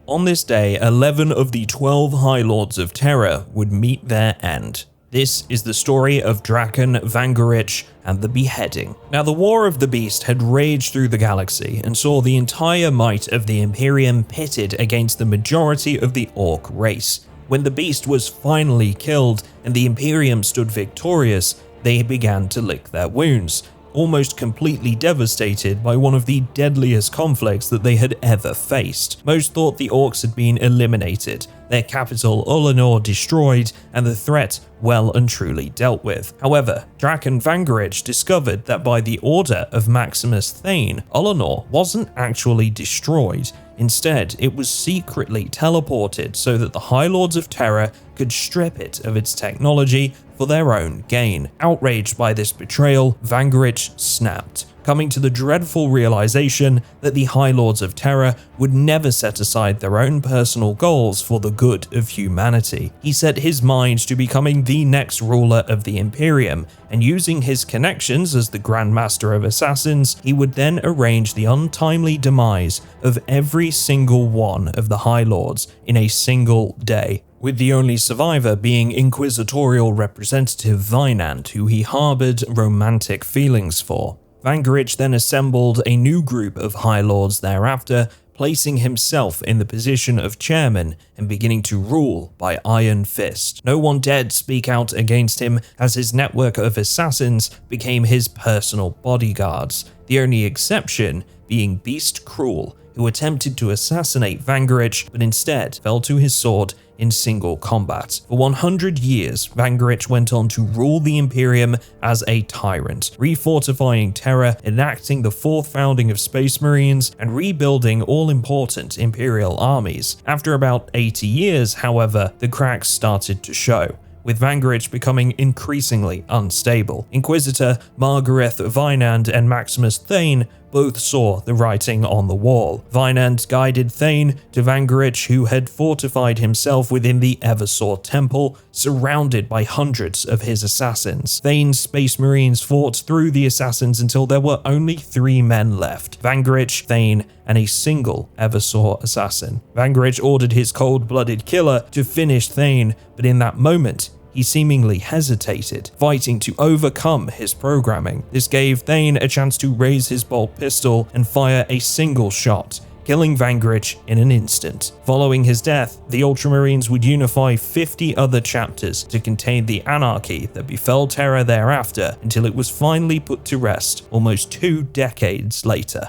On this day, 11 of the 12 High Lords of Terra would meet their end. This is the story of Drakan Vangorich and the Beheading. Now, the War of the Beast had raged through the galaxy and saw the entire might of the Imperium pitted against the majority of the Orc race. When the Beast was finally killed and the Imperium stood victorious, they began to lick their wounds, almost completely devastated by one of the deadliest conflicts that they had ever faced. Most thought the Orcs had been eliminated, their capital Ullanor destroyed, and the threat well and truly dealt with. However, Drakan Vangorich discovered that by the order of Maximus Thane, Ullanor wasn't actually destroyed. Instead, it was secretly teleported so that the High Lords of Terra could strip it of its technology for their own gain. Outraged by this betrayal, Vangorich snapped, coming to the dreadful realization that the High Lords of Terra would never set aside their own personal goals for the good of humanity. He set his mind to becoming the next ruler of the Imperium, and using his connections as the Grand Master of Assassins, he would then arrange the untimely demise of every single one of the High Lords in a single day, with the only survivor being inquisitorial representative Vinand, who he harbored romantic feelings for. Vangorich then assembled a new group of High Lords thereafter, placing himself in the position of chairman and beginning to rule by iron fist. No one dared speak out against him, as his network of assassins became his personal bodyguards, the only exception being Beast Cruel, who attempted to assassinate Vangorich but instead fell to his sword in single combat. For 100 years, Vangorich went on to rule the Imperium as a tyrant, refortifying Terra, enacting the fourth founding of Space Marines, and rebuilding all-important Imperial armies. After about 80 years, however, the cracks started to show, with Vangorich becoming increasingly unstable. Inquisitor Margareth Vinand and Maximus Thane both saw the writing on the wall. Vinand guided Thane to Vangorich, who had fortified himself within the Eversaw Temple, surrounded by hundreds of his assassins. Thane's Space Marines fought through the assassins until there were only 3 men left: Vangorich, Thane, and a single Eversaw assassin. Vangorich ordered his cold-blooded killer to finish Thane, but in that moment, he seemingly hesitated, fighting to overcome his programming. This gave Thane a chance to raise his bolt pistol and fire a single shot, killing Vangorich in an instant. Following his death, the Ultramarines would unify 50 other chapters to contain the anarchy that befell Terra thereafter, until it was finally put to rest almost 2 decades later.